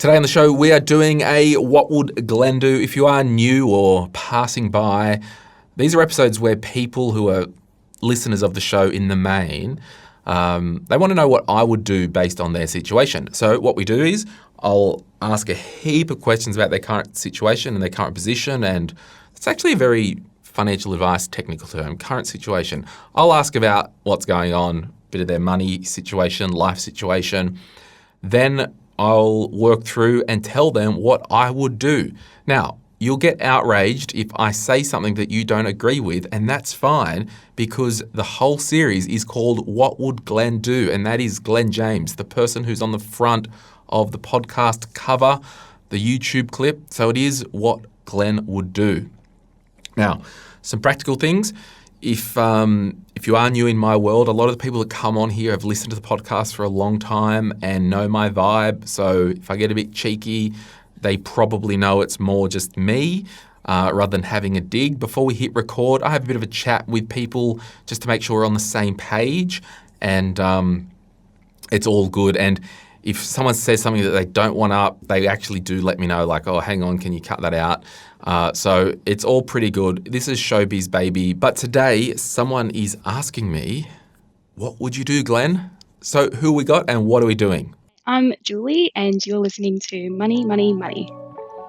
Today on the show, we are doing a What Would Glen Do? If you are new or passing by, these are episodes where people who are listeners of the show in the main, they want to know what I would do based on their situation. So what we do is I'll ask a heap of questions about their current situation and their current position, and it's actually a very financial advice technical term, current situation. I'll ask about what's going on, a bit of their money situation, life situation. Then I'll work through and tell them what I would do. Now, you'll get outraged if I say something that you don't agree with, and that's fine because the whole series is called What Would Glen Do? And that is Glen James, the person who's on the front of the podcast cover, the YouTube clip. So it is what Glen would do. Now, some practical things. If you are new in my world, a lot of the people that come on here have listened to the podcast for a long time and know my vibe. So if I get a bit cheeky, they probably know it's more just me rather than having a dig. Before we hit record, I have a bit of a chat with people just to make sure we're on the same page, and it's all good. And if someone says something that they don't want up, they actually do let me know, like, oh, hang on, can you cut that out? So it's all pretty good. This is showbiz, baby. But today, someone is asking me, what would you do, Glen? So who we got and what are we doing? I'm Julie, and you're listening to Money, Money, Money.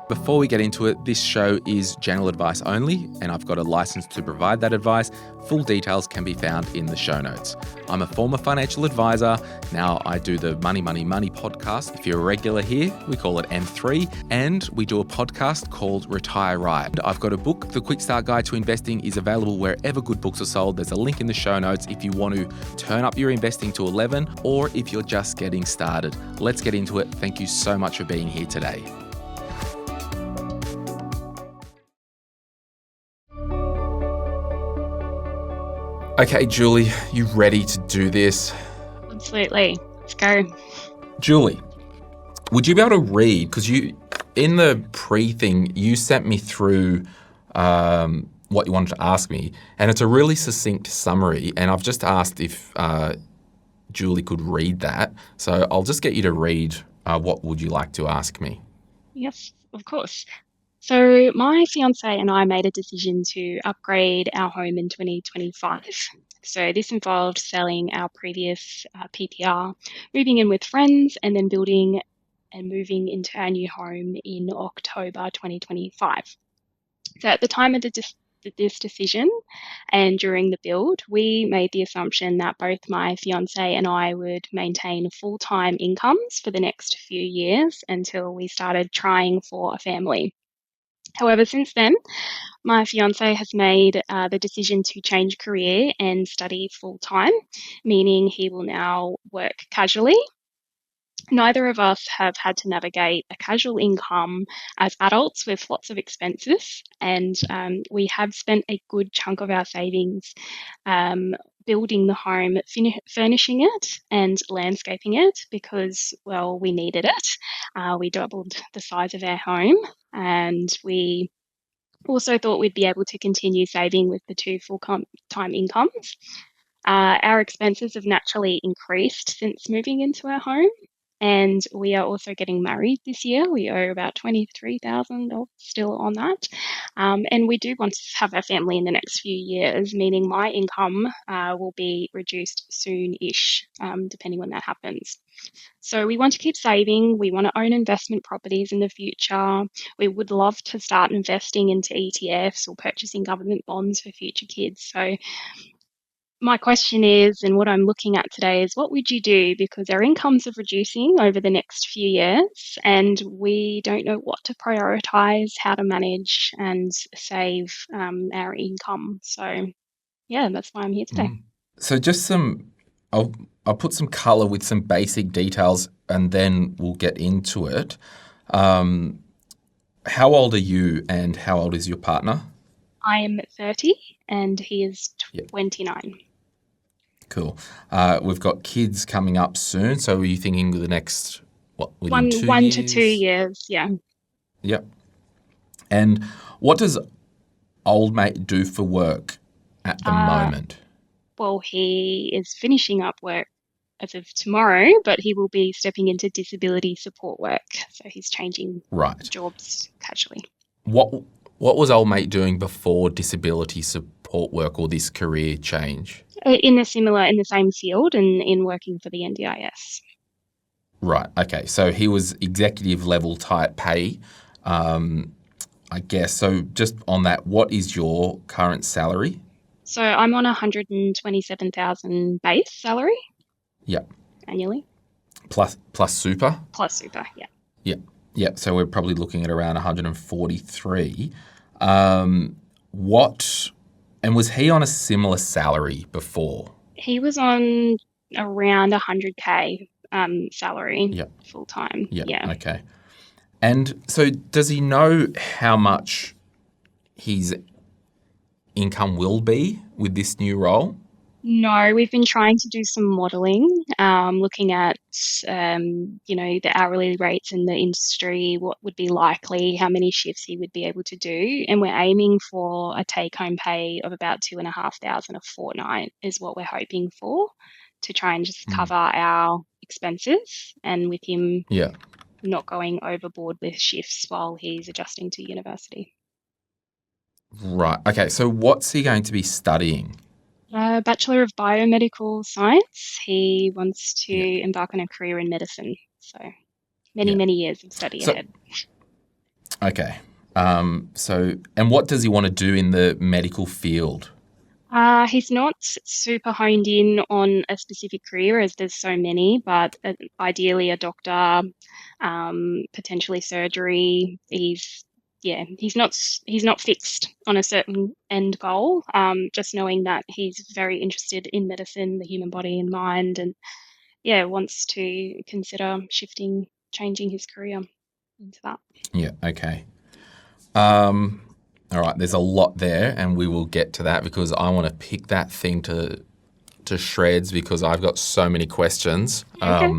Before we get into it, this show is general advice only, and I've got a license to provide that advice. Full details can be found in the show notes. I'm a former financial advisor. Now I do the Money, Money, Money podcast. If you're a regular here, we call it M3, and we do a podcast called Retire Right. I've got a book, The Quick Start Guide to Investing, is available wherever good books are sold. There's a link in the show notes if you want to turn up your investing to 11, or if you're just getting started. Let's get into it. Thank you so much for being here today. Okay, Julie, you ready to do this? Absolutely. Let's go. Julie, would you be able to read, because you, in the pre-thing, you sent me through what you wanted to ask me, and it's a really succinct summary, and I've just asked if Julie could read that. So I'll just get you to read what would you like to ask me? Yes, of course. So my fiancé and I made a decision to upgrade our home in 2025. So this involved selling our previous PPR, moving in with friends, and then building and moving into our new home in October 2025. So at the time of this decision and during the build, we made the assumption that both my fiancé and I would maintain full-time incomes for the next few years until we started trying for a family. However, since then, my fiancé has made the decision to change career and study full-time, meaning he will now work casually. Neither of us have had to navigate a casual income as adults with lots of expenses, and we have spent a good chunk of our savings building the home, furnishing it and landscaping it because, well, we needed it. We doubled the size of our home, and we also thought we'd be able to continue saving with the two full-time incomes. Our expenses have naturally increased since moving into our home, and we are also getting married this year. We owe about $23,000 still on that. And we do want to have a family in the next few years, meaning my income will be reduced soon-ish, depending when that happens. So we want to keep saving. We want to own investment properties in the future. We would love to start investing into ETFs or purchasing government bonds for future kids. So my question is, and what I'm looking at today is, what would you do? Because our incomes are reducing over the next few years, and we don't know what to prioritize, how to manage and save our income. So, yeah, that's why I'm here today. So just I'll put some colour with some basic details, and then we'll get into it. How old are you, and how old is your partner? I am 30, and he is 29. Yep. Cool. We've got kids coming up soon. So are you thinking the next, within 2 years? 1 to 2 years, yeah. Yep. And what does old mate do for work at the moment? Well, he is finishing up work as of tomorrow, but he will be stepping into disability support work. So he's changing Right. jobs casually. What was old mate doing before disability support work or this career change? In the same field and in working for the NDIS. Right. Okay. So he was executive level type pay, I guess. So just on that, what is your current salary? So I'm on 127,000 base salary. Yeah. Annually. Plus super? Plus super, yeah. Yeah. Yeah. So we're probably looking at around 143. And was he on a similar salary before? He was on around 100K salary full time. Yeah. Okay. And so does he know how much his income will be with this new role? No, we've been trying to do some modelling, looking at, the hourly rates in the industry, what would be likely, how many shifts he would be able to do. And we're aiming for a take-home pay of about $2,500 a fortnight is what we're hoping for, to try and just cover our expenses, and with him not going overboard with shifts while he's adjusting to university. Right. Okay. So what's he going to be studying? Bachelor of Biomedical Science. He wants to embark on a career in medicine. So many years of study ahead. Okay. And what does he want to do in the medical field? He's not super honed in on a specific career, as there's so many, but ideally a doctor, potentially surgery. He's not fixed on a certain end goal. Just knowing that he's very interested in medicine, the human body and mind, and wants to consider changing his career into that. Yeah. Okay. All right. There's a lot there, and we will get to that because I want to pick that thing to shreds because I've got so many questions. Okay.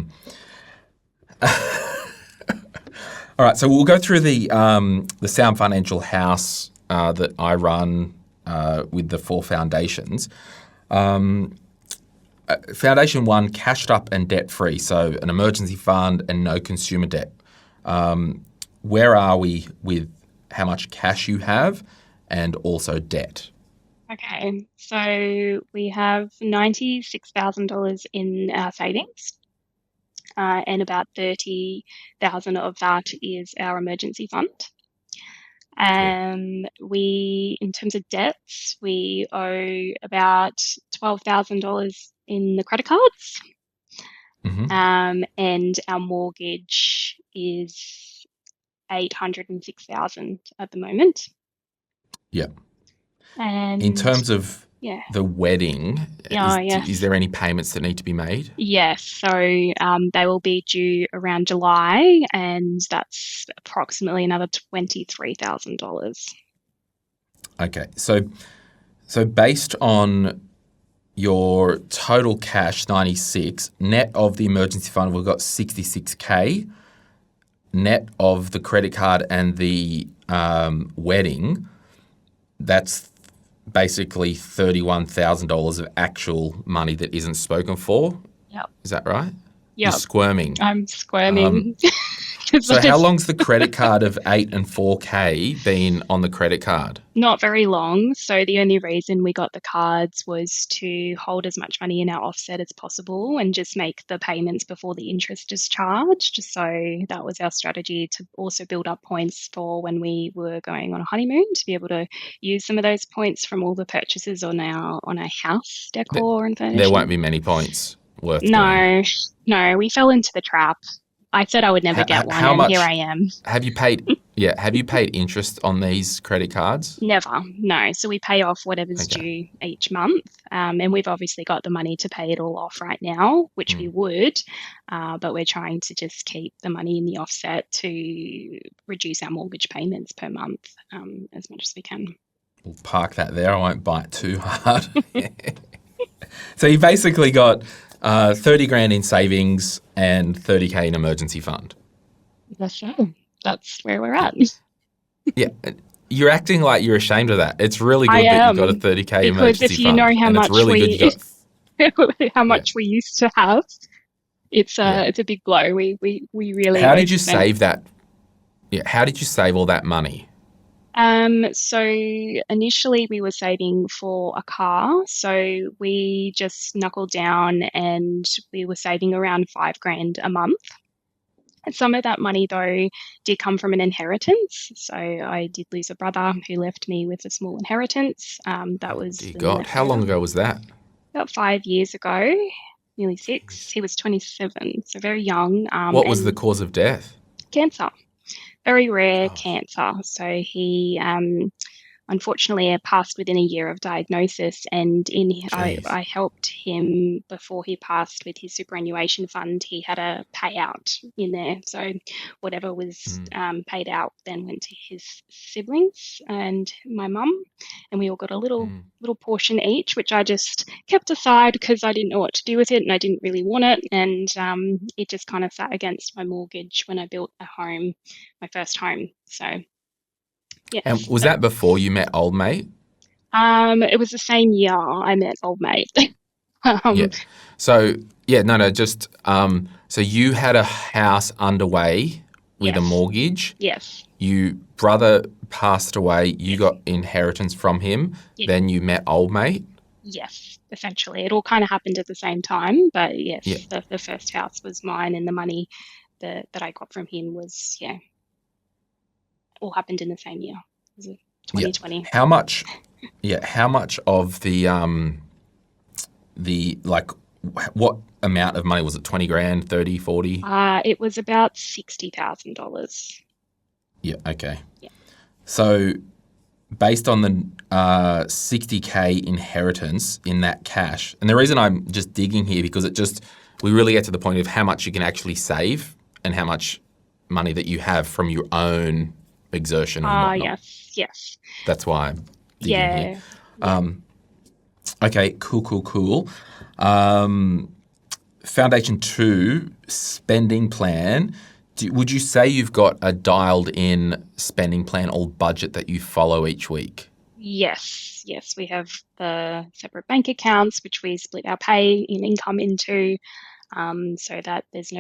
All right, so we'll go through the Sound Financial House that I run with the 4 foundations. Foundation 1, cashed up and debt-free, so an emergency fund and no consumer debt. Where are we with how much cash you have and also debt? Okay, so we have $96,000 in our savings. And about 30,000 of that is our emergency fund. In terms of debts, we owe about $12,000 in the credit cards. Mm-hmm. And our mortgage is $806,000 at the moment. Yeah. And in terms of the wedding, is there any payments that need to be made? Yes. So they will be due around July, and that's approximately another $23,000. Okay. So based on your total cash, 96, net of the emergency fund, we've got 66K. Net of the credit card and the wedding, that's basically $31,000 of actual money that isn't spoken for. Yep. Is that right? Yep. You're squirming. I'm squirming. So how long's the credit card of 8 and 4K been on the credit card? Not very long. So the only reason we got the cards was to hold as much money in our offset as possible and just make the payments before the interest is charged. So that was our strategy, to also build up points for when we were going on a honeymoon, to be able to use some of those points from all the purchases on our house decor and furniture. There won't be many points worth doing. No, we fell into the trap. I said I would never get one, and here I am. Have you paid interest on these credit cards? Never, no. So we pay off whatever's due each month, and we've obviously got the money to pay it all off right now, which we would, but we're trying to just keep the money in the offset to reduce our mortgage payments per month as much as we can. We'll park that there. I won't bite too hard. So you basically got 30 grand in savings and 30K in emergency fund. That's right. That's where we're at. Yeah. You're acting like you're ashamed of that. It's really good that you've got a 30K emergency fund. Because if you know how much how much we used to have, Yeah. It's a big blow. We really How did you overspent. save that? Yeah. How did you save all that money? So initially we were saving for a car, so we just knuckled down and we were saving around 5 grand a month. And some of that money, though, did come from an inheritance. So I did lose a brother who left me with a small inheritance. That was Dear the God, how minute long ago was that? about 5 years ago, nearly six. He was 27, so very young, What was the and cause of death? cancer, very rare Oh, cancer. So he unfortunately, I passed within a year of diagnosis, and jeez. I helped him before he passed with his superannuation fund. He had a payout in there, so whatever was Mm, paid out then went to his siblings and my mum, and we all got a mm. little portion each, which I just kept aside because I didn't know what to do with it, and I didn't really want it, and it just kind of sat against my mortgage when I built a home, my first home. So And yes, was that before you met old mate? it was the same year I met old mate. Yeah. um, So yeah, no, just so you had a house underway with a yes, mortgage. yes, You brother passed away. You yes, got inheritance from him. yeah, Then you met old mate. yes. Essentially, it all kind of happened at the same time. But Yeah, yes, the first house was mine, and the money that I got from him was all happened in the same year. It was yeah. 2020. How much? Yeah, how much of the like what amount of money was it? 20 grand, 30, 40? It was about $60,000. Yeah, okay. Yeah. So based on the 60K inheritance in that cash, and the reason I'm just digging here because we really get to the point of how much you can actually save and how much money that you have from your own exertion and whatnot. Yes, yes, That's why I'm digging here. yeah, yeah. Okay, cool, cool, cool. Um, Foundation two, spending plan. Would you say you've got a dialed in spending plan or budget that you follow each week? Yes, yes, we have the separate bank accounts, which we split our pay in income into, so that there's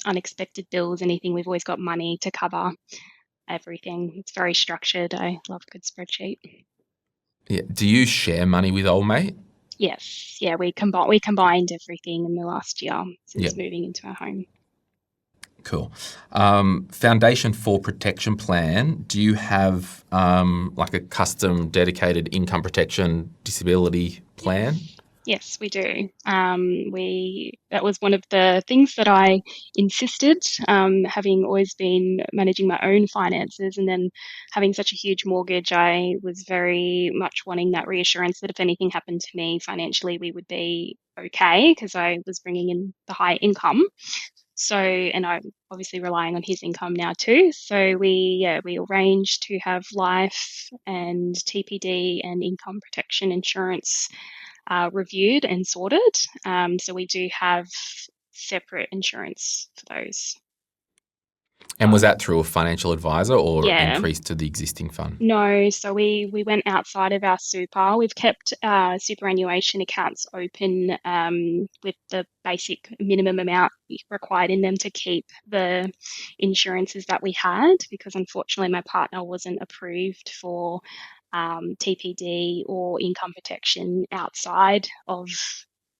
unexpected bills, anything. We've always got money to cover everything. It's very structured. I love a good spreadsheet. Yeah. Do you share money with old mate? Yes, yeah, we combined everything in the last year Yeah. since moving into our home. Cool. Foundation for protection plan. Do you have like a custom dedicated income protection disability plan? Yes, yes, we do. We That was one of the things that I insisted, having always been managing my own finances and then having such a huge mortgage. I was very much wanting that reassurance that if anything happened to me financially, we would be okay because I was bringing in the high income. So, and I'm obviously relying on his income now too. So we arranged to have life and TPD and income protection insurance reviewed and sorted. So we do have separate insurance for those. And was that through a financial advisor or Yeah, increased to the existing fund? no, so we went outside of our super. We've kept superannuation accounts open with the basic minimum amount required in them to keep the insurances that we had, because unfortunately my partner wasn't approved for TPD or income protection outside of.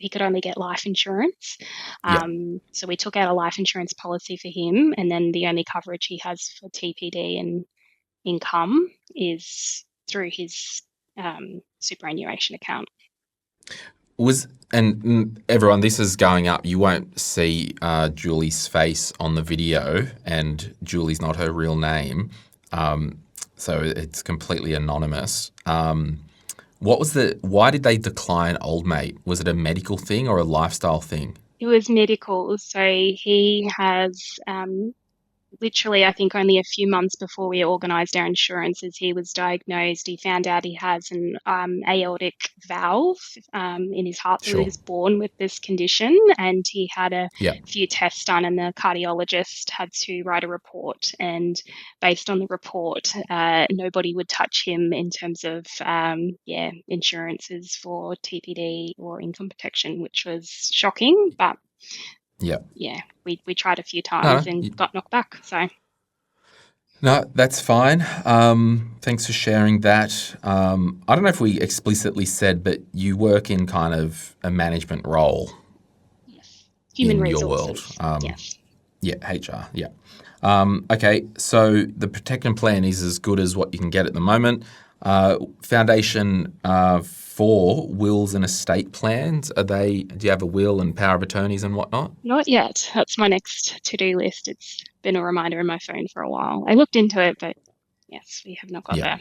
He could only get life insurance. Yeah. So we took out a life insurance policy for him, and then the only coverage he has for TPD and income is through his superannuation account. Was and everyone, this is going up. You won't see Julie's face on the video, and Julie's not her real name, so it's completely anonymous. What was the? Why did they decline old mate? Was it a medical thing or a lifestyle thing? It was medical, so he has literally, I think only a few months before we organised our insurances, he was diagnosed. He found out he has an aortic valve in his heart. So he Sure. was born with this condition, and he had a Yeah. few tests done, and the cardiologist had to write a report. And based on the report, nobody would touch him in terms of insurances for TPD or income protection, which was shocking, but Yeah. yeah, we tried a few No, times no, and got knocked back. So no, that's fine. Thanks for sharing that. I don't know if we explicitly said, but you work in kind of a management role yes, human in your world. resources. Yes. Yeah, HR. Yeah. Okay, so the protection plan is as good as what you can get at the moment. Foundation for wills and estate plans. Are they? Do you have a will and power of attorneys and whatnot? Not yet. That's my next to-do list. It's been a reminder in my phone for a while. I looked into it, but yes, we have not got Yeah. there.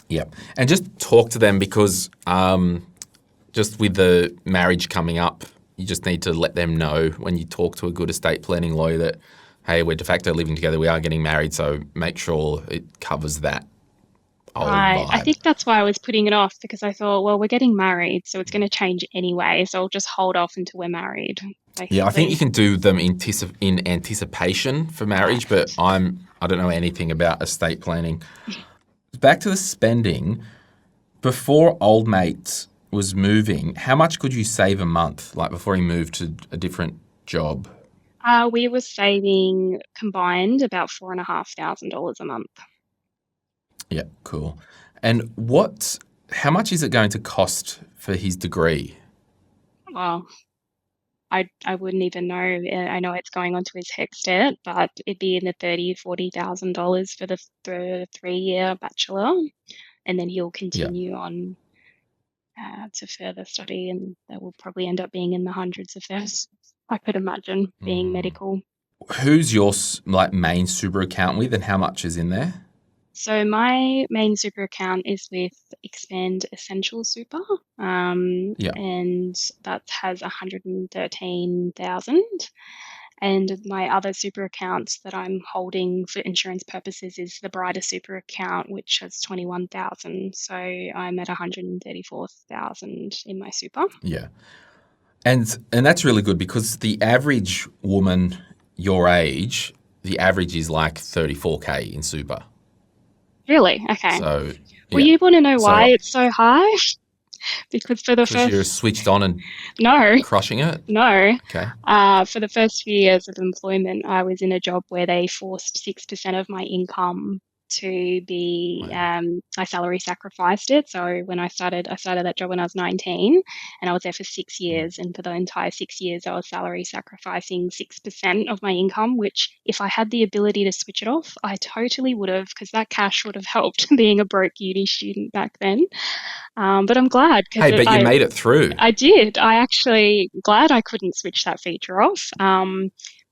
Yeah. And just talk to them because just with the marriage coming up, you just need to let them know when you talk to a good estate planning lawyer that, hey, we're de facto living together, we are getting married, so make sure it covers that old Right. I vibe. think that's why I was putting it off because I thought, well, we're getting married, so it's going to change anyway. So I'll just hold off until we're married, Yeah, I think you basically. can do them in anticipation for marriage, but Right. I don't know anything about estate planning. Back to the spending. Before old mate was moving, how much could you save a month? Like before he moved to a different job? We were saving combined about $4,500 a month. Yeah, cool. And how much is it going to cost for his degree? Well, I wouldn't even know. I know it's going onto his HECS debt, but it'd be in the $40,000 for the 3-year bachelor, and then he'll Yeah. continue on to further study, and that will probably end up being in the hundreds of thousands. I could imagine being medical. Who's your like main super account with, and how much is in there? So my main super account is with Expand Essential Super, Yeah. and that has 113,000. And my other super accounts that I'm holding for insurance purposes is the Brighter Super account, which has 21,000. So I'm at 134,000 in my super. Yeah. And that's really good because the average woman your age, the average is like 34K in super. Really? Okay. So, Well, yeah. you want to know why So, it's so high? Because for the because you're first, switched on and no, crushing it. no. Okay. For the first few years of employment, I was in a job where they forced 6% of my income to be, Wow. I salary sacrificed it. So when I started that job when I was 19 and I was there for 6 years. And for the entire 6 years, I was salary sacrificing 6% of my income, which if I had the ability to switch it off, I totally would have, because that cash would have helped being a broke uni student back then. But I'm glad because Hey, but you made it through. I did. I actually glad I couldn't switch that feature off,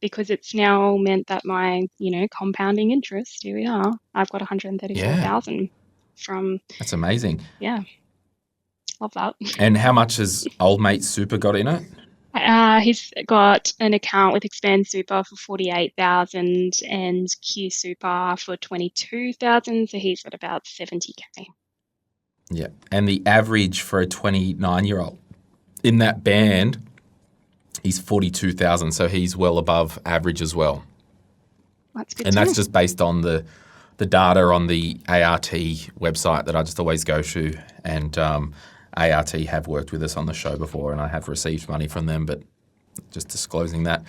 because it's now meant that my, compounding interest, here we are. I've got Yeah. 134,000 from, That's amazing. yeah, love that. And how much has old mate super got in it? He's got an account with Expand Super for 48,000 and Q Super for 22,000, so he's got about 70K. Yeah. And the average for a 29-year-old in that band, he's 42,000, so he's well above average as well. That's good And to that's know. just based on the data on the ART website that I just always go to. And ART have worked with us on the show before, and I have received money from them, but just disclosing that.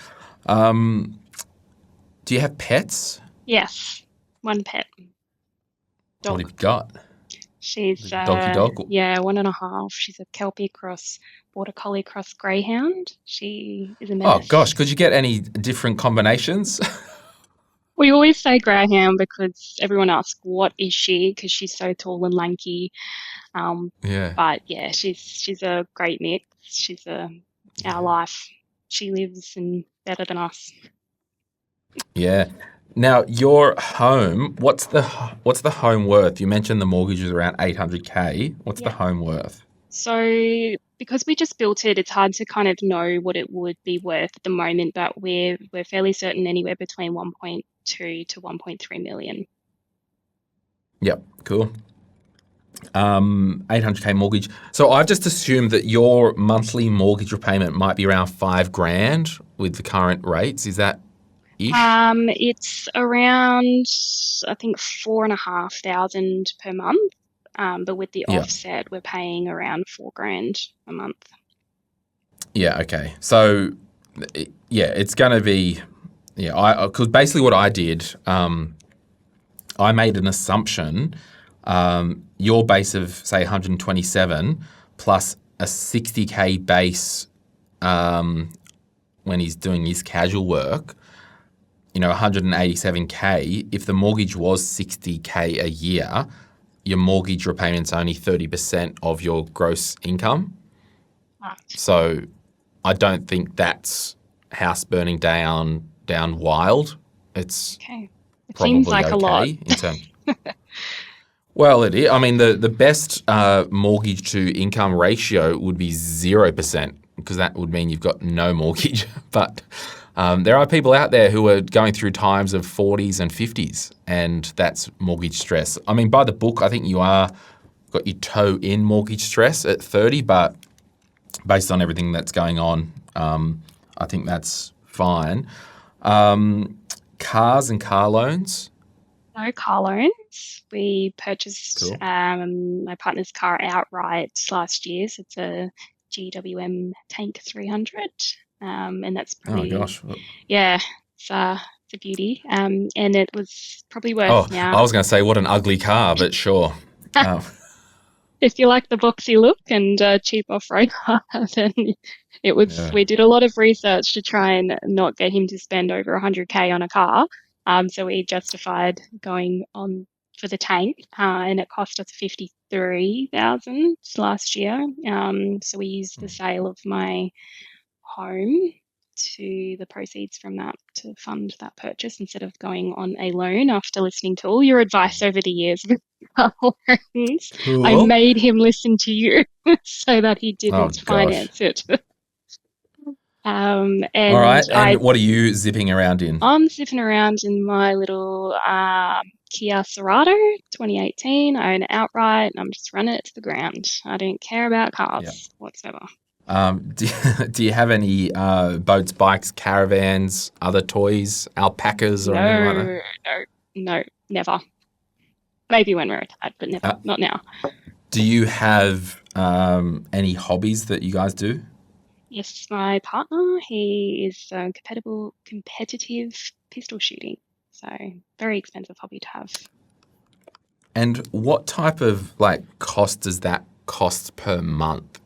Do you have pets? Yes, one pet What dog. have you got? She's Doggy dog? yeah, 1.5. She's a Kelpie cross border collie cross greyhound. She is a Oh, menace. gosh, could you get any different combinations? We always say greyhound because everyone asks what is she because she's so tall and lanky. Yeah. But yeah, she's a great mix. She's our life. She lives and better than us. Yeah. Now, your home, what's the home worth? You mentioned the mortgage is around 800K. What's the Yeah. home worth? So because we just built it, it's hard to kind of know what it would be worth at the moment, but we're fairly certain anywhere between 1.2 to 1.3 million. Yep, cool. 800K mortgage. So I've just assumed that your monthly mortgage repayment might be around 5 grand with the current rates. Is that ish? It's around, I think, 4,500 per month. But with the Yeah. offset, we're paying around 4 grand a month. Yeah, okay. So it's going to be, because basically what I did, I made an assumption, your base of, say, 127 plus a 60K base when he's doing his casual work, 187K, if the mortgage was 60K a year, your mortgage repayment's only 30% of your gross income. Right. So I don't think that's house burning down wild. It's Okay. It probably seems like okay a lot. in terms. Well, it is. I mean, the best mortgage to income ratio would be 0%, because that would mean you've got no mortgage. But there are people out there who are going through times of 40s and 50s, and that's mortgage stress. I mean, by the book, I think you are got your toe in mortgage stress at 30, but based on everything that's going on, I think that's fine. Cars and car loans? No car loans. We purchased Cool. my partner's car outright last year. So it's a GWM Tank 300. And that's Oh, probably, gosh. yeah, it's a beauty. And it was probably worth Oh, now. I was going to say what an ugly car, but sure. If you like the boxy look and cheap off-road car, then it was. Yeah. We did a lot of research to try and not get him to spend over 100K on a car. So we justified going on for the Tank, and it cost us 53,000 last year. So we used the sale of my home to the proceeds from that to fund that purchase instead of going on a loan. After listening to all your advice over the years with car loans, Cool. I made him listen to you so that he didn't finance it. And all right. And what are you zipping around in? I'm zipping around in my little Kia Cerato 2018. I own it outright, and I'm just running it to the ground. I don't care about cars whatsoever. Do you have any boats, bikes, caravans, other toys, alpacas or anything like that? No, never. Maybe when we're retired, but never. Not now. Do you have any hobbies that you guys do? Yes, my partner, he is competitive pistol shooting. So very expensive hobby to have. And what type of cost does that cost per month?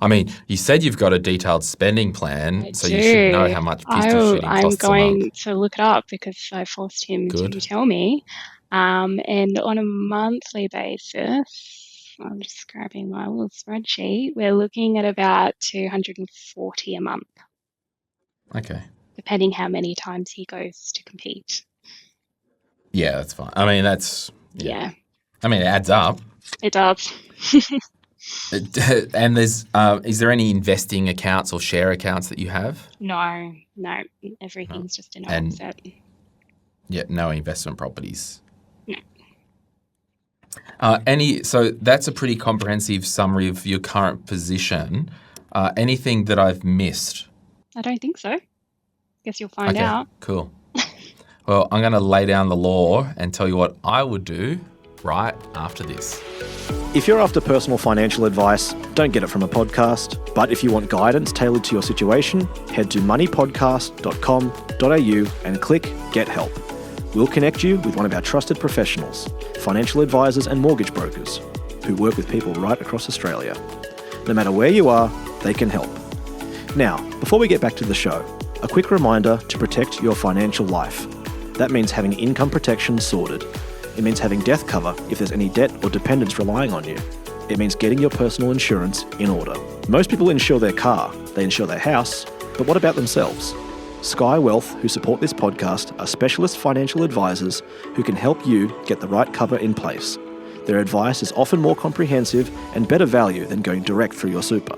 I mean, you said you've got a detailed spending plan, so you should know how much pistol shooting costs a month. I'm going to look it up because I forced him to tell me. And on a monthly basis, I'm just grabbing my little spreadsheet, we're looking at about $240 a month. Okay. Depending how many times he goes to compete. Yeah, that's fine. I mean, that's... Yeah. I mean, it adds up. It does. And is there any investing accounts or share accounts that you have? No. Everything's just in an offset. Yeah, no investment properties. No. So that's a pretty comprehensive summary of your current position. Anything that I've missed? I don't think so. Guess you'll find out. Cool. Well, I'm going to lay down the law and tell you what I would do right after this. If you're after personal financial advice, don't get it from a podcast. But if you want guidance tailored to your situation, head to moneypodcast.com.au and click Get Help. We'll connect you with one of our trusted professionals, financial advisors and mortgage brokers, who work with people right across Australia. No matter where you are, they can help. Now, before we get back to the show, a quick reminder to protect your financial life. That means having income protection sorted. It means having death cover if there's any debt or dependents relying on you. It means getting your personal insurance in order. Most people insure their car, they insure their house, but what about themselves? Sky Wealth, who support this podcast, are specialist financial advisors who can help you get the right cover in place. Their advice is often more comprehensive and better value than going direct through your super.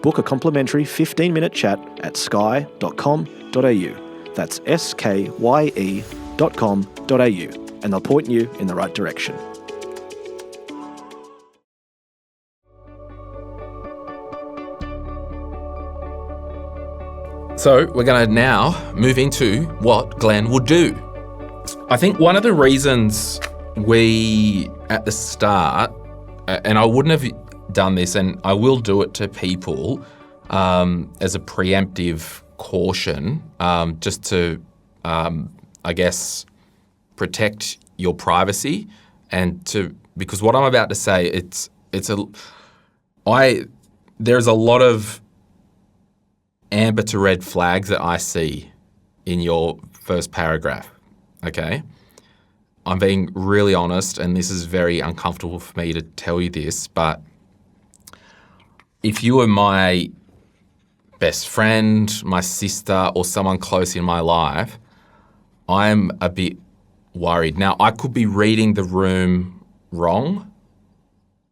Book a complimentary 15-minute chat at sky.com.au. That's skye.com.au. And they'll point you in the right direction. So we're going to now move into what Glen would do. I think one of the reasons we, at the start, and I wouldn't have done this, and I will do it to people as a preemptive caution, just to, I guess, protect your privacy because what I'm about to say, there's a lot of amber to red flags that I see in your first paragraph, okay? I'm being really honest, and this is very uncomfortable for me to tell you this, but if you were my best friend, my sister, or someone close in my life, I'm a bit worried. Now, I could be reading the room wrong,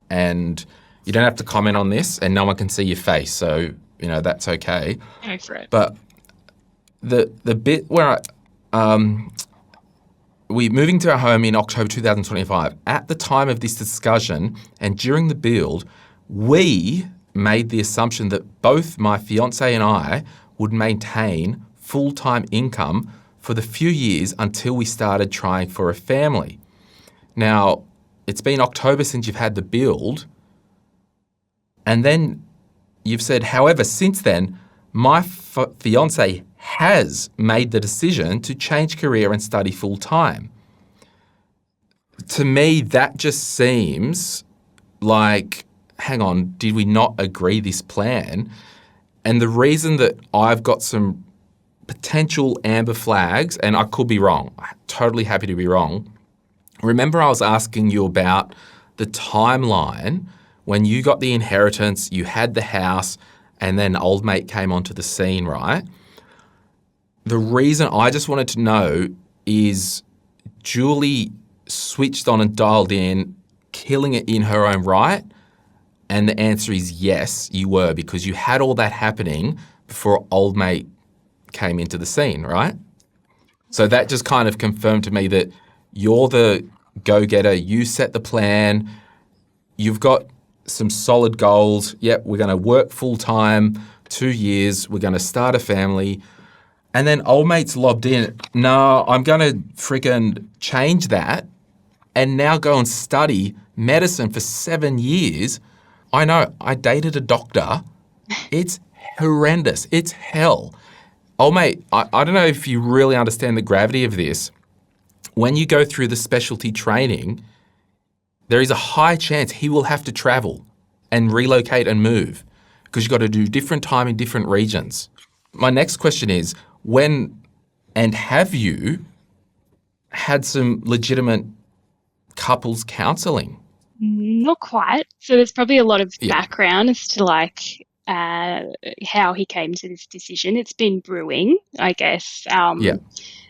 and you don't have to comment on this, and no one can see your face, so, that's okay. Go for it. But the bit where we're moving to our home in October 2025. At the time of this discussion and during the build, we made the assumption that both my fiancé and I would maintain full-time income for the few years until we started trying for a family. Now, it's been October since you've had the build, and then you've said, however, since then, my fiancé has made the decision to change career and study full-time. To me, that just seems like, hang on, did we not agree this plan? And the reason that I've got some potential amber flags, and I could be wrong, I'm totally happy to be wrong. Remember I was asking you about the timeline when you got the inheritance, you had the house, and then old mate came onto the scene, right? The reason I just wanted to know is Julie switched on and dialed in, killing it in her own right? And the answer is yes, you were, because you had all that happening before old mate came into the scene, right? So that just kind of confirmed to me that you're the go-getter, you set the plan, you've got some solid goals. Yep, we're going to work full-time, 2 years, we're going to start a family. And then old mate's lobbed in, no, I'm going to freaking change that and now go and study medicine for 7 years. I know, I dated a doctor. It's horrendous. It's hell. Old mate, I don't know if you really understand the gravity of this. When you go through the specialty training, there is a high chance he will have to travel and relocate and move because you've got to do different time in different regions. My next question is, when and have you had some legitimate couples counselling? Not quite. So there's probably a lot of background as to how he came to this decision. It's been brewing, I guess.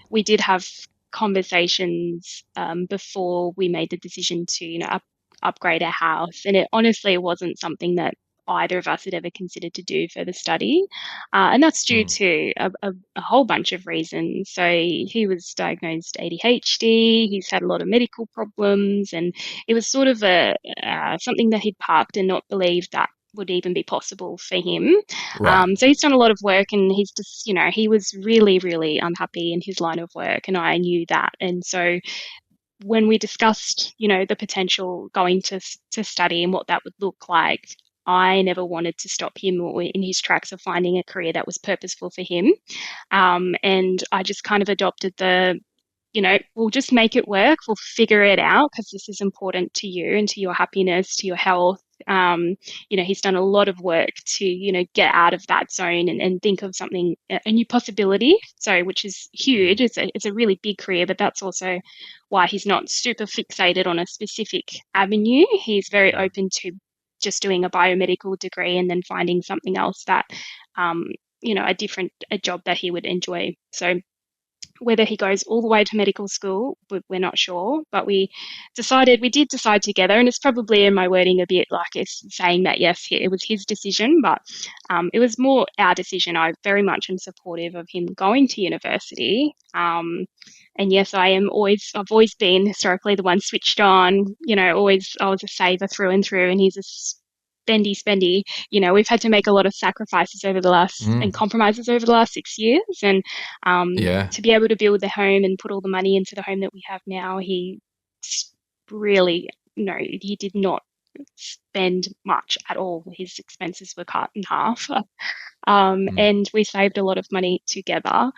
We did have conversations before we made the decision to upgrade our house, and it honestly wasn't something that either of us had ever considered to do for the study, and that's due to a whole bunch of reasons. So he was diagnosed ADHD, he's had a lot of medical problems, and it was sort of something that he'd parked and not believed that would even be possible for him. Right. So he's done a lot of work, and he's just, he was really, really unhappy in his line of work, and I knew that. And so when we discussed, the potential going to study and what that would look like, I never wanted to stop him or in his tracks of finding a career that was purposeful for him. And I just kind of adopted we'll just make it work. We'll figure it out because this is important to you and to your happiness, to your health. He's done a lot of work to, get out of that zone and think of something, a new possibility. So, which is huge. It's a really big career, but that's also why he's not super fixated on a specific avenue. He's very open to just doing a biomedical degree and then finding something else that, a job that he would enjoy. So whether he goes all the way to medical school, we're not sure, but we did decide together, and it's probably in my wording a bit like it's saying that, yes, it was his decision, but it was more our decision. I very much am supportive of him going to university. And yes, I've always been historically the one switched on, I was a saver through and through, and he's a spendy. We've had to make a lot of sacrifices over the last and compromises over the last 6 years, and to be able to build the home and put all the money into the home that we have now, he really, he did not spend much at all. His expenses were cut in half. And we saved a lot of money together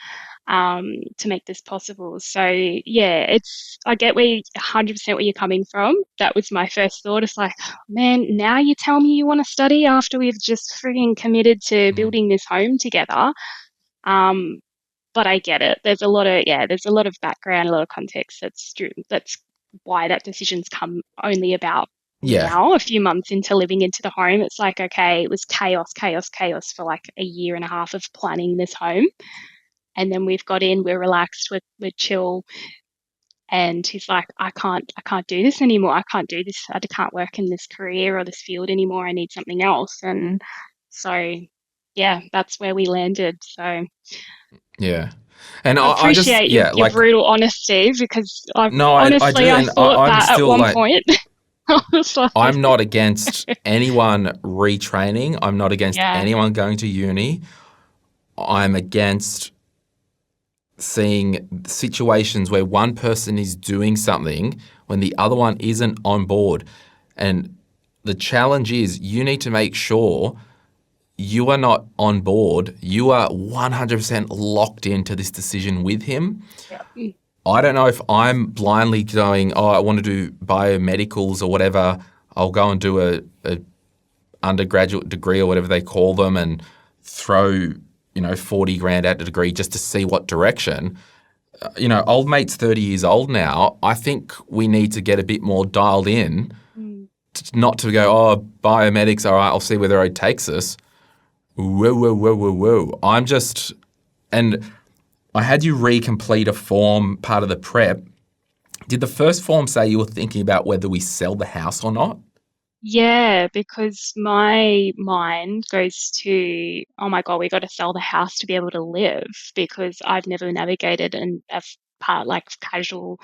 to make this possible. So yeah, I get 100% where you're coming from. That was my first thought. It's like, man, now you tell me you want to study after we've just freaking committed to building this home together. But I get it. There's a lot of background, a lot of context. That's why that decision's come only about now, a few months into living into the home. It's like, okay, it was chaos for like a year and a half of planning this home. And then we're relaxed, we're chill. And he's like, I can't do this anymore. I can't do this. I can't work in this career or this field anymore. I need something else. And so, yeah, that's where we landed. So yeah. And I appreciate your brutal honesty, because I do, thought I'm that still at one point. I'm not against anyone retraining. I'm not against anyone going to uni. I'm against seeing situations where one person is doing something when the other one isn't on board. And the challenge is you need to make sure you are not on board. You are 100% locked into this decision with him. Yeah. I don't know if I'm blindly going, I want to do biomedicals or whatever. I'll go and do a undergraduate degree or whatever they call them and throw, 40 grand at the degree just to see what direction. Old mate's 30 years old now. I think we need to get a bit more dialed in, not to go, biomedics, all right, I'll see where the road takes us. Whoa. And I had you recomplete a form, part of the prep. Did the first form say you were thinking about whether we sell the house or not? Yeah, because my mind goes to, oh my God, we got to sell the house to be able to live, because I've never navigated a part like casual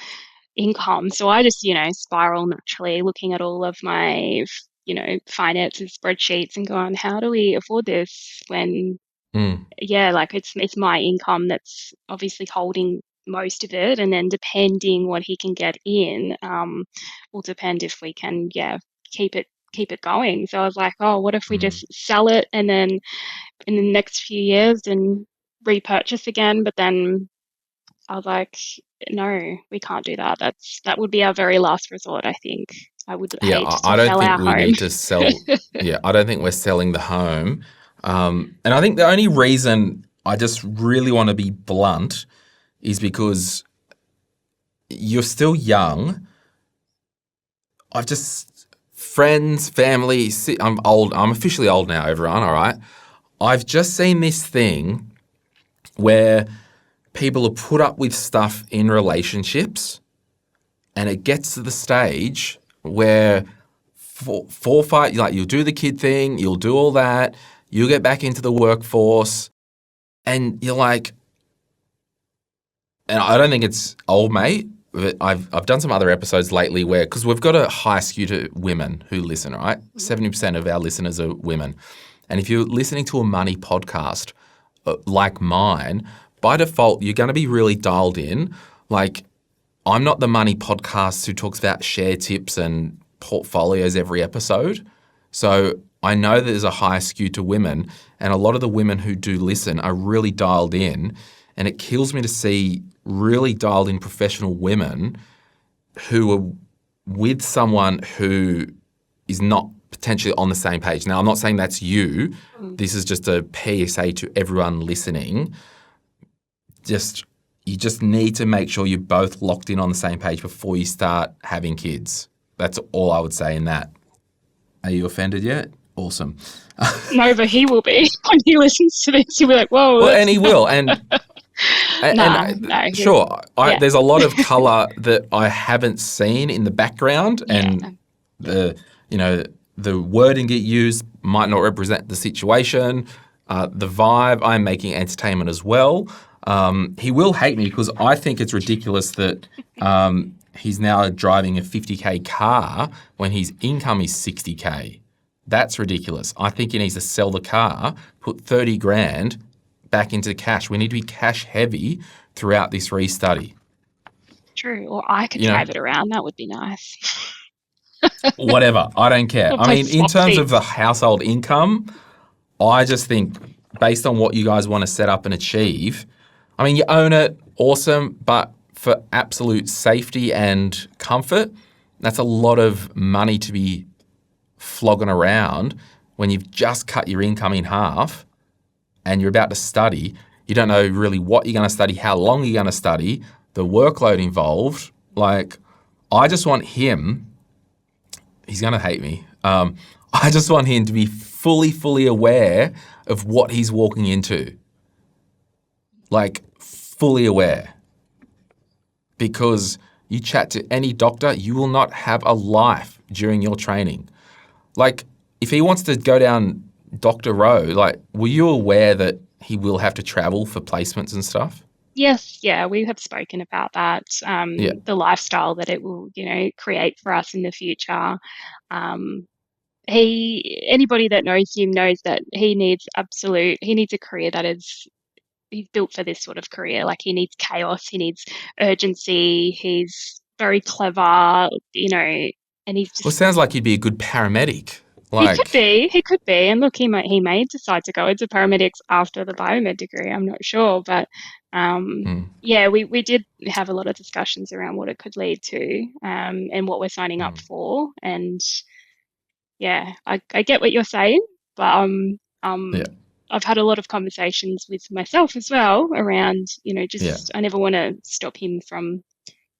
income. So I just, spiral naturally, looking at all of my, finances, spreadsheets, and going, how do we afford this when it's my income that's obviously holding most of it, and then depending what he can get in, will depend if we can keep it going. So I was like, what if we just sell it and then in the next few years and repurchase again? But then I was like, no, we can't do that. That would be our very last resort, I think. I would hate to sell our home. Need to sell. I don't think we're selling the home. And I think the only reason I just really want to be blunt is because you're still young. Friends, family, I'm old. I'm officially old now, everyone, all right? I've just seen this thing where people are put up with stuff in relationships, and it gets to the stage where 4 or 5, you'll do the kid thing, you'll do all that, you'll get back into the workforce, and you're like, and I don't think it's old mate, but I've done some other episodes lately where, because we've got a high skew to women who listen, right? 70% of our listeners are women. And if you're listening to a money podcast like mine, by default, you're going to be really dialed in. Like, I'm not the money podcast who talks about share tips and portfolios every episode. So I know there's a high skew to women, and a lot of the women who do listen are really dialed in, and it kills me to see really dialed in professional women who are with someone who is not potentially on the same page. Now, I'm not saying that's you. This is just a PSA to everyone listening. You just need to make sure you're both locked in on the same page before you start having kids. That's all I would say in that. Are you offended yet? Awesome. No, but he will be when he listens to this. He'll be like, whoa. Well, and he will. Sure. There's a lot of colour that I haven't seen in the background, and the wording it used might not represent the situation. The vibe, I'm making entertainment as well. He will hate me because I think it's ridiculous that he's now driving a 50K car when his income is 60K. That's ridiculous. I think he needs to sell the car, put 30 grand back into cash. We need to be cash heavy throughout this restudy. True. Or I could drive it around. That would be nice. Whatever. I don't care. We'll I play mean, in terms Foxy. of the household income, I just think based on what you guys want to set up and achieve, I mean, you own it, awesome, but for absolute safety and comfort, that's a lot of money to be flogging around when you've just cut your income in half and you're about to study. You don't know really what you're going to study, how long you're going to study, the workload involved. Like, I just want him, he's going to hate me. I just want him to be fully aware of what he's walking into. Like, fully aware. Because you chat to any doctor, you will not have a life during your training. Like, if he wants to go down Dr. Rowe, like, were you aware that he will have to travel for placements and stuff? Yes, yeah, we have spoken about that. Yeah. The lifestyle that it will, create for us in the future. Anybody that knows him knows that he needs a career that he's built for this sort of career. Like, he needs chaos, he needs urgency, he's very clever, and he's Well, it just, sounds like you'd be a good paramedic. he could be. And look, he may decide to go into paramedics after the biomed degree. I'm not sure, but yeah, we did have a lot of discussions around what it could lead to, and what we're signing up for. And yeah, I get what you're saying, but Yeah. I've had a lot of conversations with myself as well around, Yeah. I never want to stop him from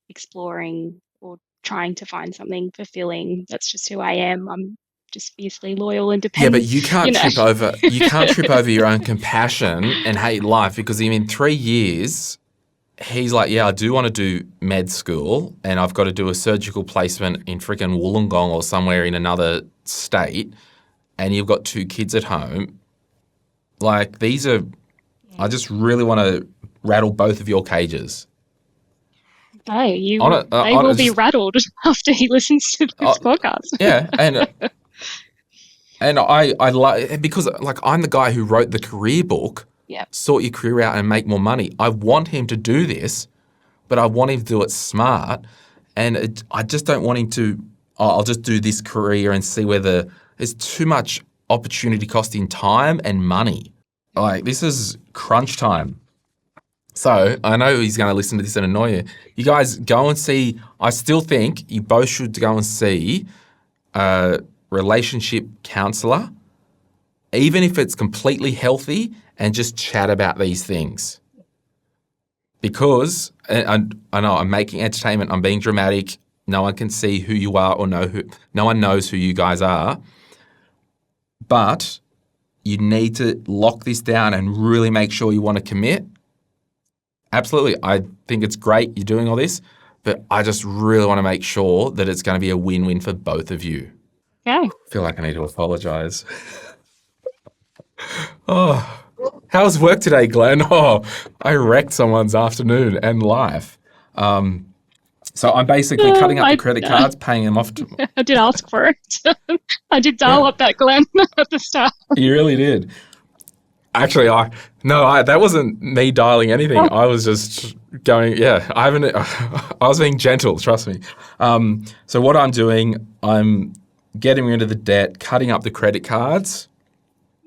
exploring or trying to find something fulfilling. That's just who I am. I'm just fiercely loyal and Yeah, but dependent. you can't trip over your own compassion and hate life, because in 3 years, he's like, yeah, I do want to do med school and I've got to do a surgical placement in freaking Wollongong or somewhere in another state, and you've got 2 kids at home. Like, I just really want to rattle both of your cages. They will be rattled after he listens to this podcast. Yeah, and I like, because like, I'm the guy who wrote the career book. Yeah. Sort your career out and make more money. I want him to do this, but I want him to do it smart. And I just don't want him to, I'll just do this career and see whether there's too much opportunity cost in time and money. Like, this is crunch time. So I know he's going to listen to this and annoy you. You guys go and see, I still think you both should go and see a relationship counsellor, even if it's completely healthy, and just chat about these things. Because, and I know I'm making entertainment, I'm being dramatic, no one can see who you are or no one knows who you guys are, but you need to lock this down and really make sure you want to commit. Absolutely, I think it's great you're doing all this, but I just really want to make sure that it's going to be a win-win for both of you. Okay. I feel like I need to apologise. Oh, how's work today, Glenn? Oh, I wrecked someone's afternoon and life. So I'm basically cutting up the credit cards, paying them off. I did ask for it. I did dial up that Glen at the start. You really did. Actually, that wasn't me dialing anything. I was just going, I was being gentle, trust me. So what I'm doing, I'm getting rid of the debt, cutting up the credit cards.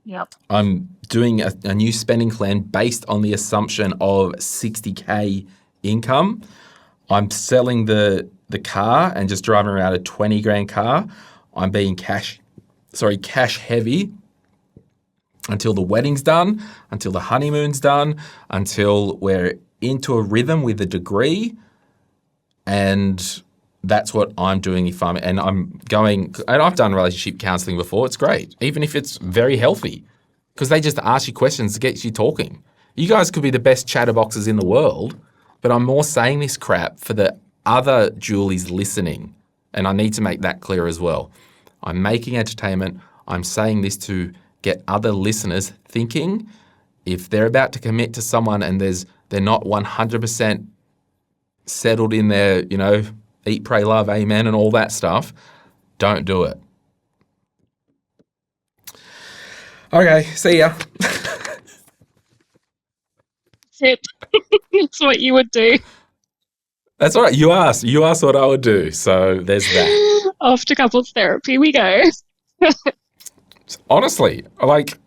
Yep. I'm doing a new spending plan based on the assumption of 60K income. I'm selling the car and just driving around a 20 grand car. I'm being cash heavy until the wedding's done, until the honeymoon's done, until we're into a rhythm with a degree. And that's what I'm doing and I've done relationship counselling before. It's great, even if it's very healthy, because they just ask you questions to get you talking. You guys could be the best chatterboxes in the world, but I'm more saying this crap for the other Julies listening, and I need to make that clear as well. I'm making entertainment. I'm saying this to get other listeners thinking. If they're about to commit to someone and they're not 100% settled in their, eat, pray, love, amen, and all that stuff, don't do it. Okay, see ya. That's it. It's what you would do. That's all right. You asked what I would do. So there's that. Off to couples therapy we go. Honestly, like,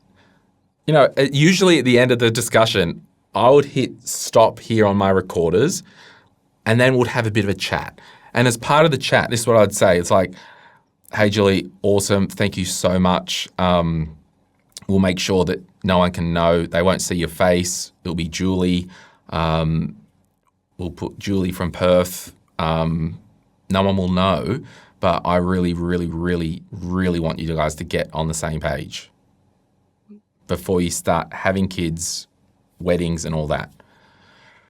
usually at the end of the discussion, I would hit stop here on my recorders and then we'd have a bit of a chat. And as part of the chat, this is what I'd say. It's like, hey, Julie, awesome. Thank you so much. We'll make sure that no one can know. They won't see your face. It'll be Julie. We'll put Julie from Perth. No one will know. But I really, really, really, really want you guys to get on the same page before you start having kids, weddings and all that.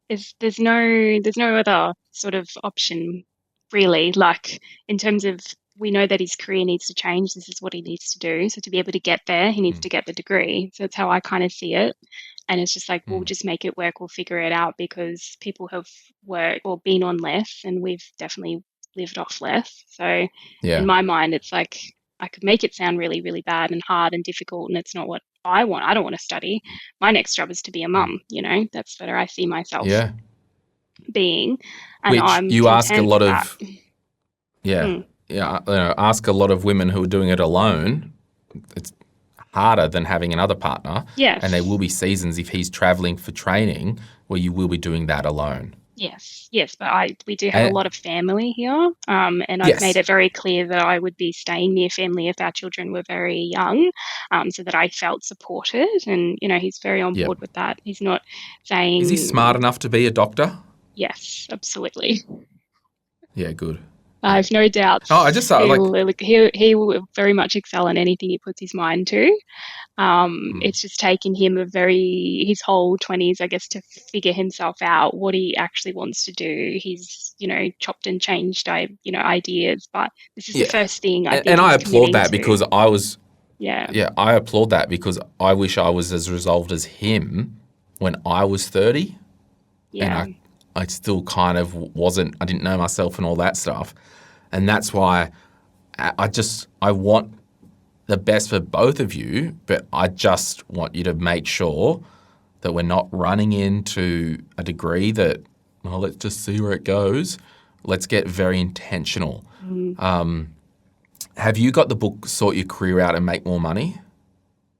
There's no other sort of option really, like in terms of we know that his career needs to change. This is what he needs to do. So to be able to get there, he needs to get the degree. So that's how I kind of see it. And it's just like, we'll just make it work. We'll figure it out because people have worked or been on less and we've definitely lived off less. So in my mind, it's like I could make it sound really, really bad and hard and difficult. And it's not what I want. I don't want to study. My next job is to be a mum. That's where I see myself being. And which I'm you ask a content lot with of, that. ask a lot of women who are doing it alone. It's harder than having another partner. Yes. And there will be seasons if he's traveling for training where you will be doing that alone. Yes, but we do have a lot of family here, and I've made it very clear that I would be staying near family if our children were very young, so that I felt supported. And he's very on board with that. He's not saying. Is he smart enough to be a doctor? Yes, absolutely. Yeah, good. I have no doubts. Oh, I just he will very much excel in anything he puts his mind to. It's just taken him his whole 20s, I guess, to figure himself out what he actually wants to do. He's, chopped and changed, ideas, but this is the first thing I think. And I applaud that because I was. Yeah, I applaud that because I wish I was as resolved as him when I was 30. Yeah. And I still kind of wasn't. I didn't know myself and all that stuff. And that's why I want the best for both of you, but I just want you to make sure that we're not running into a degree that, let's just see where it goes. Let's get very intentional. Have you got the book, Sort Your Career Out and Make More Money?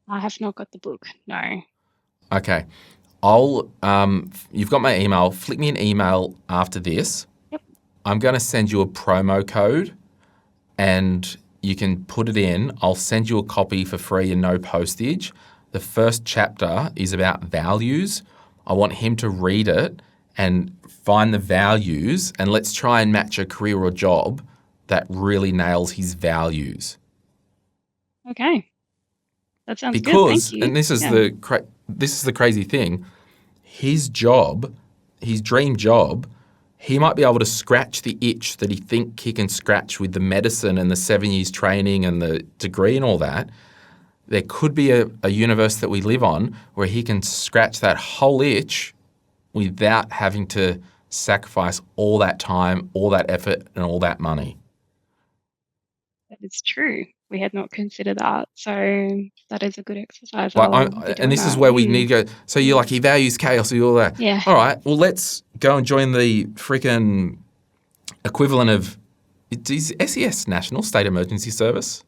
I have not got the book, no. Okay. You've got my email. Flick me an email after this. Yep. I'm going to send you a promo code and you can put it in. I'll send you a copy for free and no postage. The first chapter is about values. I want him to read it and find the values and let's try and match a career or job that really nails his values. Okay. That sounds good. Thank you. And this is the crazy thing. His dream job, he might be able to scratch the itch that he think he can scratch with the medicine and the 7 years training and the degree and all that. There could be a universe that we live on where he can scratch that whole itch without having to sacrifice all that time, all that effort, and all that money. That is true. We had not considered that. So that is a good exercise. And this is where we need to go. So you're like, he values chaos, and all that. Yeah. All right, well, let's go and join the freaking equivalent of, is SES National State Emergency Service?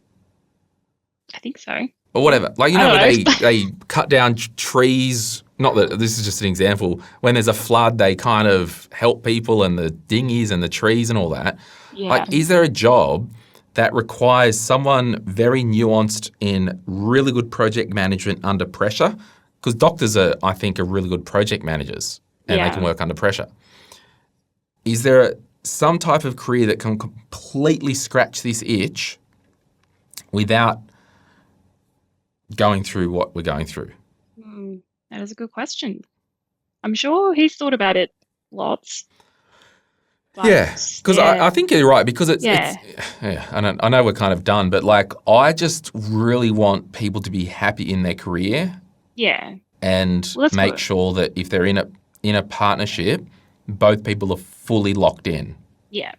I think so. Or whatever. Like, where they cut down trees. Not that this is just an example. When there's a flood, they kind of help people and the dinghies and the trees and all that. Yeah. Like, is there a job that requires someone very nuanced in really good project management under pressure? Because doctors are really good project managers and they can work under pressure. Is there some type of career that can completely scratch this itch without going through what we're going through? That is a good question. I'm sure he's thought about it lots. Because I think you're right because it's I know we're kind of done, but like I just really want people to be happy in their career. Yeah. And make sure that if they're in a partnership, both people are fully locked in. Yeah.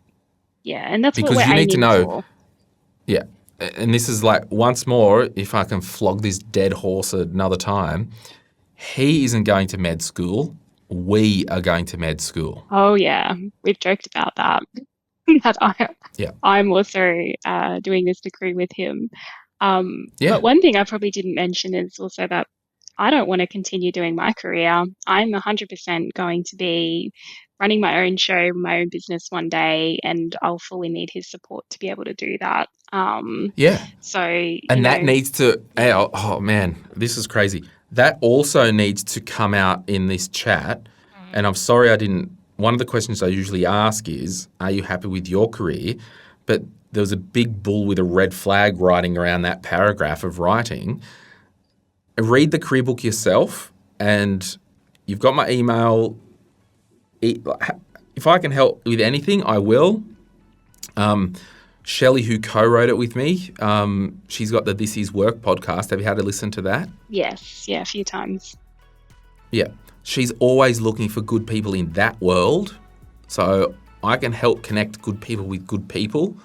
Yeah, and that's because what we're you need to aiming know. for. Yeah. And this is like once more, if I can flog this dead horse another time, he isn't going to med school. we are going to med school. Oh, yeah. We've joked about that. Yeah. I'm also doing this degree with him. Yeah. But one thing I probably didn't mention is also that I don't want to continue doing my career. I'm 100% going to be running my own show, my own business one day, and I'll fully need his support to be able to do that. Yeah. So, And that needs to, oh man, this is crazy. That also needs to come out in this chat. And I'm sorry one of the questions I usually ask is, are you happy with your career? But there was a big bull with a red flag writing around that paragraph of writing. Read the career book yourself, and you've got my email. If I can help with anything, I will. Shelley, who co-wrote it with me, she's got the This Is Work podcast. Have you had to listen to that? Yes. Yeah, a few times. Yeah. She's always looking for good people in that world. So I can help connect good people with good people.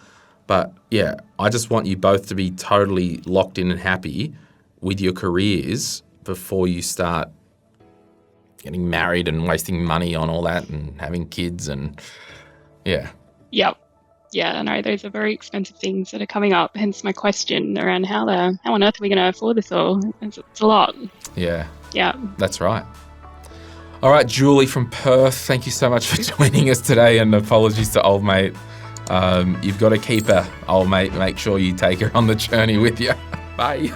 But yeah, I just want you both to be totally locked in and happy with your careers before you start getting married and wasting money on all that and having kids and yeah. Yep. Yeah, I know those are very expensive things that are coming up, hence my question around how on earth are we going to afford this all? It's a lot. Yeah. Yeah. That's right. All right, Julie from Perth, thank you so much for joining us today, and apologies to old mate. You've got to keep her, old mate. Make sure you take her on the journey with you. Bye.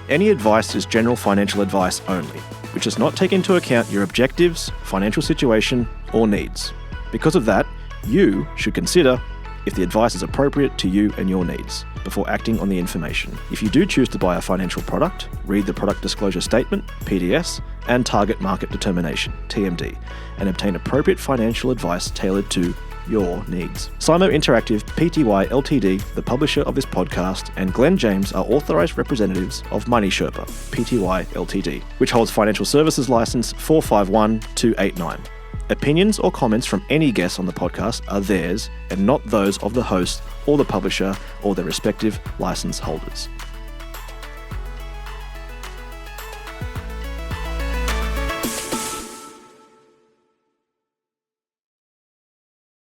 Any advice is general financial advice only, which does not take into account your objectives, financial situation, or needs. Because of that, you should consider if the advice is appropriate to you and your needs before acting on the information. If you do choose to buy a financial product, read the Product Disclosure Statement, PDS, and Target Market Determination, TMD, and obtain appropriate financial advice tailored to your needs. Simo Interactive Pty Ltd, the publisher of this podcast, and Glen James are authorised representatives of Money Sherpa Pty Ltd, which holds financial services license 451289. Opinions or comments from any guests on the podcast are theirs and not those of the host or the publisher or their respective license holders.